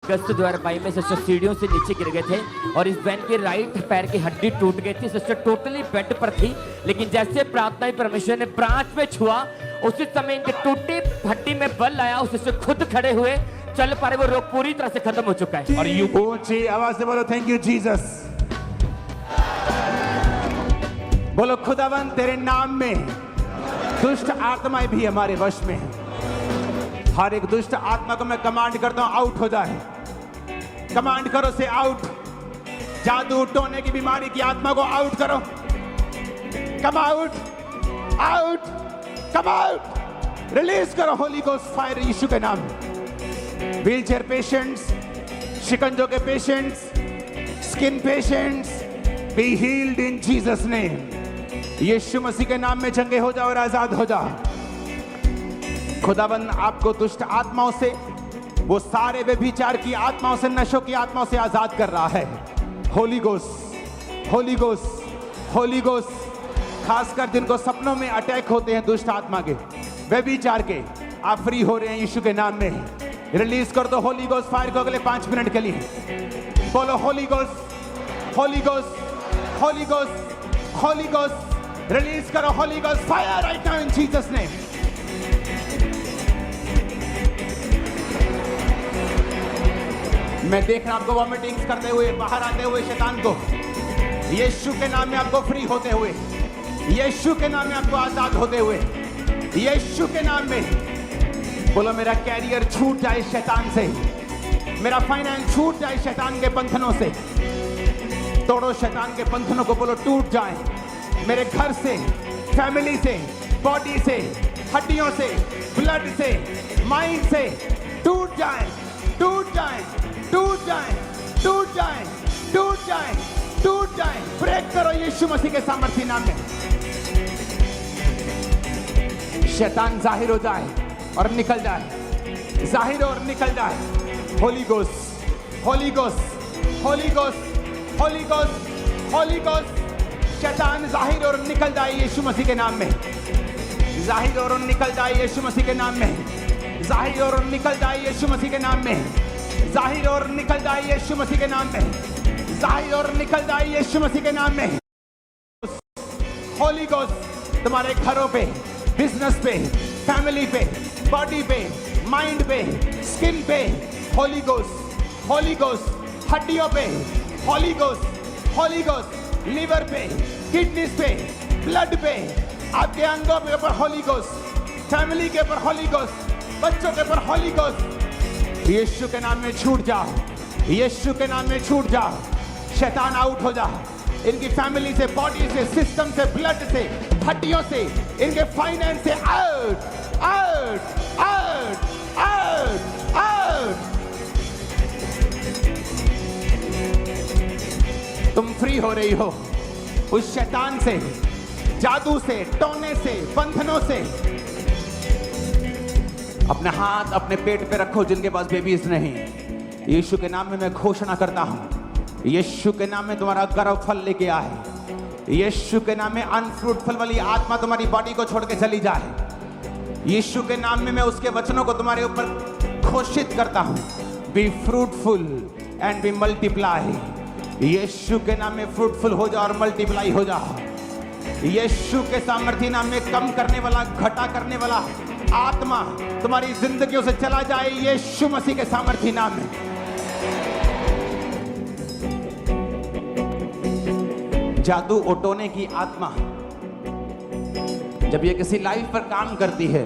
अगस्त 2022 में सिस्टर सीढ़ियों से नीचे गिर गए थे और इस बहन के राइट पैर की हड्डी टूट गई थी। सिस्टर टोटली बेड पर थी, लेकिन जैसे प्रार्थना परमेश्वर ने ब्रांच में छुआ, उसी समय इनके टूटी हड्डी में बल आया। उस सिस्टर खुद खड़े हुए, चल पा रहे, वो रोग पूरी तरह से खत्म हो चुका है। और यू ऊंची आवाज से बोलो थैंक यू जीसस। बोलो खुदावन तेरे नाम में दुष्ट आत्माएं भी हमारे वश में है। हर एक दुष्ट आत्मा को मैं कमांड करता हूं, आउट हो जाए। कमांड करो से आउट। जादू टोने की बीमारी की आत्मा को आउट करो। Come out, out, come out. Release करो होली गोस्ट फायर यीशु के नाम। व्हीलचेयर पेशेंट्स, शिकंजों के patients, skin patients, be healed in Jesus name. यीशु मसीह के नाम में चंगे हो जाओ और आजाद हो जाओ। खुदावन आपको दुष्ट आत्माओं से, वो सारे व्यभिचार की आत्माओं से, नशों की आत्माओं से आजाद कर रहा है। Holi ghost, holy ghost, holy ghost. खासकर जिनको सपनों में अटैक होते हैं दुष्ट आत्मा के, व्यभिचार के, आप फ्री हो रहे हैं यीशु के नाम में। रिलीज कर दो होली गोस्ट फायर को अगले 5 मिनट के लिए। बोलो holy ghost, holy ghost, holy ghost, holy ghost. Release करो holy ghost fire right now in Jesus name. मैं देख रहा हूं आपको वॉमिटिंग्स करते हुए, बाहर आते हुए शैतान को। यीशु के नाम में आपको फ्री होते हुए, यीशु के नाम में आपको आजाद होते हुए, यीशु के नाम में। बोलो मेरा कैरियर छूट जाए शैतान से, मेरा फाइनेंस छूट जाए शैतान के बंधनों से। तोड़ो शैतान के बंधनों को, बोलो टूट जाए। मेरे घर से, फैमिली से, बॉडी से, हड्डियों से, ब्लड से, माइंड से टूट जाए, टूट जाए, टूट जाए, टूट जाए, टूट जाए, टूट जाए। ब्रेक करो यीशु मसीह के सामर्थ्य नाम में। शैतान जाहिर हो जाए और निकल जाए, जाहिर और निकल जाए। Holi ghost, holy ghost, holy ghost, holy ghost, holy ghost. शैतान जाहिर और निकल जाए यीशु मसीह के नाम में। जाहिर और निकल जाए यीशु मसीह के नाम में। जाहिर और निकल जाए यीशु मसीह के नाम में। जाहिर और निकल जाए यीशु मसीह के नाम में। जाहिर और निकल जाए यीशु मसीह के नाम में। होली गोस्ट तुम्हारे घरों पे, बिजनेस पे, फैमिली पे, बॉडी पे, माइंड पे, स्किन पे। Holi ghost, holy ghost. हड्डियों पे Holi ghost, holy ghost. Liver पे, किडनीज पे, ब्लड पे, आपके अंगों के ऊपर होली गोस्ट, फैमिली के ऊपर होली गोस्ट, बच्चों के ऊपर होली गोस्ट। यीशु के नाम में छूट जाओ, यीशु के नाम में छूट जाओ। शैतान आउट हो जाओ, इनकी फैमिली से, बॉडी से, सिस्टम से, ब्लड से, हड्डियों से, इनके फाइनेंस से out, out, out, out, out. तुम फ्री हो रही हो उस शैतान से, जादू से, टोने से, बंधनों से। अपने हाथ अपने पेट पे रखो जिनके पास बेबीज नहीं। यीशु के नाम में मैं घोषणा करता हूं, यीशु के नाम में तुम्हारा गर्भफल लेके आए। यीशु के नाम में अनफ्रूटफुल वाली आत्मा तुम्हारी बॉडी को छोड़ के चली जाए। यीशु के नाम में मैं उसके वचनों को तुम्हारे ऊपर घोषित करता हूं, be fruitful and be multiply. यीशु के नाम में फ्रूटफुल हो जाओ और मल्टीप्लाई हो जाओ। यीशु के सामर्थ्य नाम में कम करने वाला, घटा करने वाला आत्मा तुम्हारी जिंदगियों से चला जाए यीशु मसीह के सामर्थ्य नाम में। जादू ओटोने की आत्मा जब ये किसी लाइफ पर काम करती है,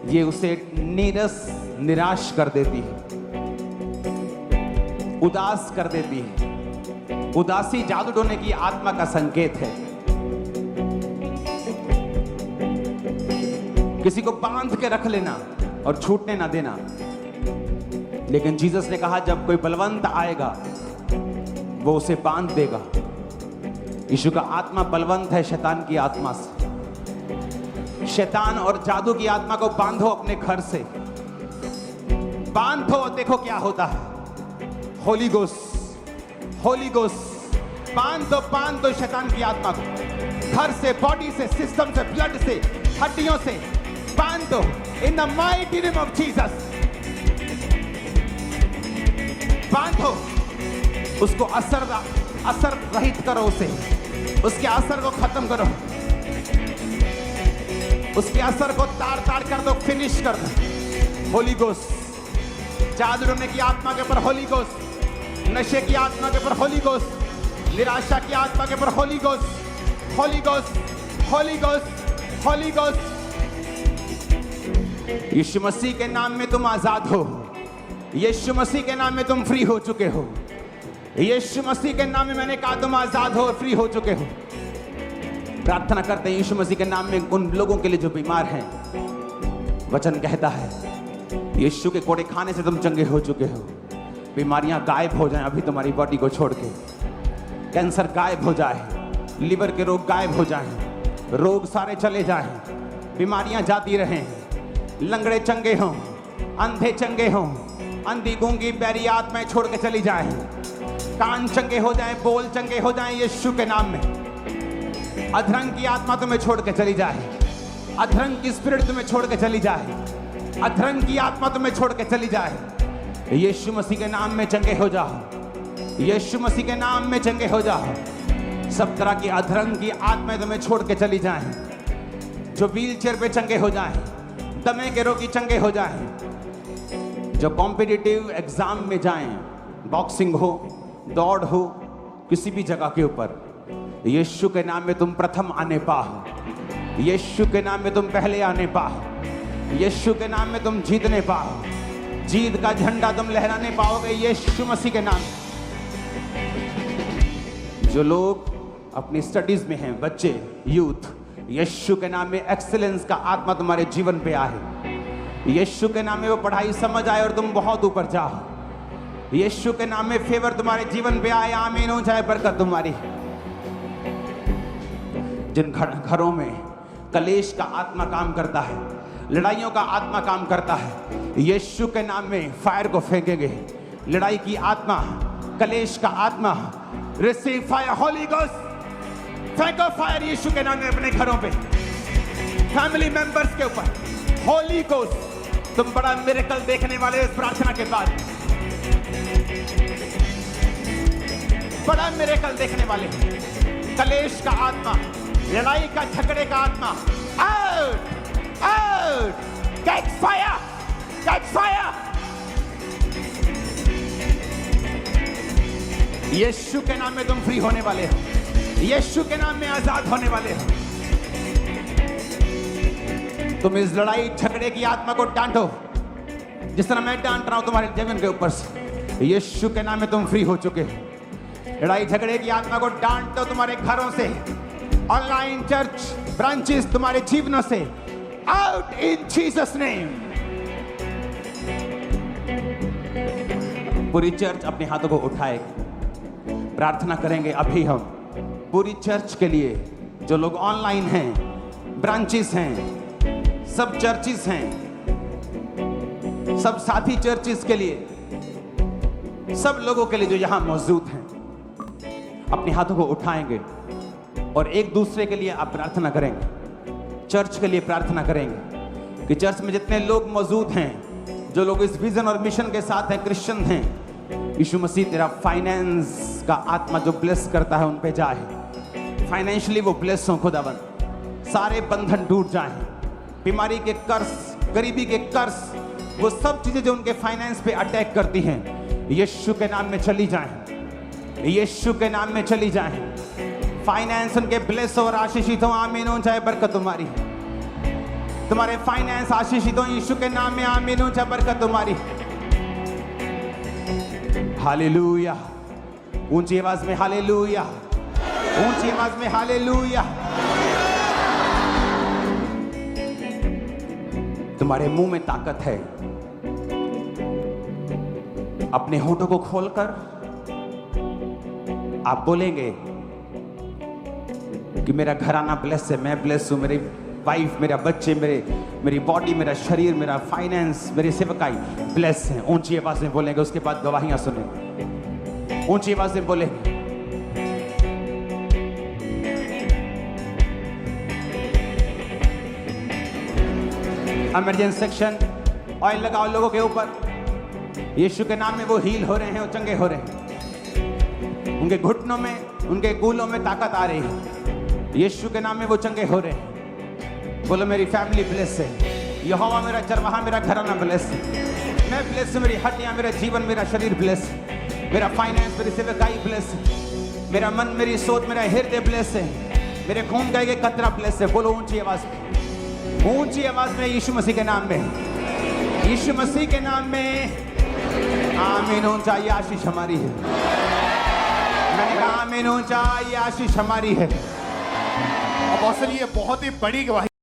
ये उसे नीरस, निराश कर देती है, उदास कर देती है। उदासी जादू टोने की आत्मा का संकेत है। किसी को बांध के रख लेना और छूटने ना देना। लेकिन जीसस ने कहा जब कोई बलवंत आएगा वो उसे बांध देगा। यीशु का आत्मा बलवंत है शैतान की आत्मा से। शैतान और जादू की आत्मा को बांधो अपने घर से, बांधो, देखो क्या होता है। Holi ghost, holy ghost. बांध दो शैतान की आत्मा को घर से, बॉडी से, सिस्टम से, ब्लड से, हड्डियों से बांध दो in the mighty name of Jesus. बांधो, उसको असर रहित करो, उसके असर को खत्म करो, उसके असर को ताड़ कर दो, फिनिश कर दो। होली गोस्ट, जादू टोने की आत्मा के ऊपर होली गोस्ट, नशे की आत्मा के ऊपर होली गोस्ट, निराशा की आत्मा के ऊपर holy ghost, holy ghost, holy ghost, holy ghost. यीशु मसीह के नाम में तुम आजाद हो, यीशु मसीह के नाम में तुम फ्री हो चुके हो, यीशु मसीह के नाम में मैंने कहा तुम आजाद हो और फ्री हो चुके हो। प्रार्थना करते हैं यीशु मसीह के नाम में उन लोगों के लिए जो बीमार हैं। वचन कहता है यीशु के कोड़े खाने से तुम चंगे हो चुके हो। बीमारियां गायब हो जाएं अभी तुम्हारी बॉडी को छोड़ के, कैंसर गायब हो जाए, लिवर के रोग गायब हो जाएं, रोग सारे चले जाएं, बीमारियां जाती रहें, लंगड़े चंगे हों, अंधे चंगे हों, अंधी गूंगी बैरी आत्माएं छोड़ के चली जाएं, कान चंगे हो जाएं, बोल चंगे हो जाएं यीशु के नाम में। अधरंग की आत्मा तुम्हें छोड़ के चली जाए, अधरंग की स्पिरिट तुम्हें छोड़ के चली जाए, अधरंग की आत्मा तुम्हें छोड़ के चली जाए। यीशु मसीह के नाम में चंगे हो जाओ, यीशु मसीह के नाम में चंगे हो जाओ। सब तरह की अधरंग की आत्माएं तुम्हें छोड़ के चली जाएं, जो व्हील चेयर पे चंगे हो जाएं, दमे के रोगी चंगे हो जाएं, जो कॉम्पिटिटिव एग्जाम में जाएं, बॉक्सिंग हो, दौड़ हो, किसी भी जगह के ऊपर, यीशु के नाम में तुम प्रथम आने पाओ, यीशु के नाम में तुम पहले आने पाओ, यीशु के नाम में तुम जीतने पाओ, जीत का झंडा तुम लहराने पाओगे यीशु मसीह के नाम। जो लोग अपनी स्टडीज में हैं, बच्चे, यूथ, यीशु के नाम में एक्सीलेंस का आत्मा तुम्हारे जीवन पे आए, यीशु के नाम में वो पढ़ाई समझ आए और तुम बहुत ऊपर जाओ, यीशु के नाम में फेवर तुम्हारे जीवन पे आए, आमीन हो जाए बरकत तुम्हारी। जिन घरों में कलेश का आत्मा काम करता है, लड़ाइयों का आत्मा काम करता है, यीशु के नाम में फायर को फेंकेंगे। लड़ाई की आत्मा, कलेश का आत्मा, रिसीव फायर, होली गोस्ट, फेंको फायर यीशु के नाम में अपने घरों पे, फैमिली मेंबर्स के ऊपर, होली गोस्ट। तुम बड़ा मिरेकल देखने वाले इस प्रार्थना के बाद, बड़ा मिरेकल देखने वाले। कलेश का आत्मा, लड़ाई का झगड़े का आत्मा, out out, catch fire, catch fire. यीशु के नाम में तुम फ्री होने वाले हो, यीशु के नाम में आजाद होने वाले हो। तुम इस लड़ाई झगड़े की आत्मा को डांटो, जिस तरह मैं डांट रहा हूं तुम्हारे जीवन के ऊपर से। यीशु के नाम में तुम फ्री हो चुके हो। लड़ाई झगड़े की आत्मा को डांट दो तुम्हारे घरों से, ऑनलाइन चर्च ब्रांचेस तुम्हारे जीवनों से, आउट इन जीसस नेम। पूरी चर्च अपने हाथों को उठाए, प्रार्थना करेंगे अभी हम पूरी चर्च के लिए, जो लोग ऑनलाइन हैं, ब्रांचेस हैं, सब चर्चेस हैं, सब साथी चर्चेस के लिए, सब लोगों के लिए जो यहां मौजूद हैं, अपने हाथों को उठाएंगे और एक दूसरे के लिए आप प्रार्थना करेंगे, चर्च के लिए प्रार्थना करेंगे कि चर्च में जितने लोग मौजूद हैं, जो लोग इस विजन और मिशन के साथ हैं, क्रिश्चियन हैं, यीशु मसीह तेरा फाइनेंस का आत्मा जो ब्लेस करता है उन पे जाए, फाइनेंशियली वो ब्लेस हो खुदावंद, सारे बंधन टूट जाएं, बीमारी के कर्ज, गरीबी के कर्ज, वो सब चीजें जो उनके फाइनेंस पे अटैक करती हैं, यीशु के नाम में चली जाएं, यीशु के नाम में चली जाएं। फाइनेंस उनके ब्लेस और आशीषित हो, आमीन हो जाए बरकत तुम्हारी। तुम्हारे फाइनेंस आशीषित हो यीशु के नाम में, आमीन हो जाए बरकत तुम्हारी। हालेलुया, ऊंची आवाज में हालेलुया, ऊंची आवाज में हालेलुया। तुम्हारे मुंह में ताकत है, अपने होठों को खोलकर आप बोलेंगे कि मेरा घराना ब्लेस है, मैं ब्लेस हूं, मेरी वाइफ, मेरा बच्चे, मेरी बॉडी, मेरा शरीर, मेरा फाइनेंस, मेरी सेवकाई ब्लेस है। ऊंची आवाज में बोलेंगे, उसके बाद गवाहियां सुनेंगे। ऊंची आवाज में बोलेंगे। इमरजेंसी सेक्शन, ऑयल लगाओ लोगों के ऊपर, यीशु के नाम में वो हील हो रहे हैं, वो चंगे हो रहे हैं। उनके घुटनों में, उनके कूलों में ताकत आ रही है। यीशु के नाम में वो चंगे हो रहे हैं। बोलो मेरी फैमिली ब्लेस है, यहोवा मेरा चरवाहा, मेरा घराना ब्लेस है, मैं ब्लेस हूं, मेरी हड्डियां, मेरा जीवन, मेरा शरीर ब्लेस है, मेरा फाइनेंस, मेरी सेवकाई ब्लेस है, मेरा मन, मेरी सोच, मेरा हृदय ब्लेस है, मेरे खून का एक कतरा ब्लेस है। बोलो ऊंची आवाज में, ऊंची आवाज में, यीशु मसीह के नाम में, यीशु मसीह के नाम में आमीन। ऊंचा, ये आशीष हमारी है। मैंने कहा आमीन ऊंचा, ये आशीष हमारी है। अपोस्टल, ये बहुत ही बड़ी गवाही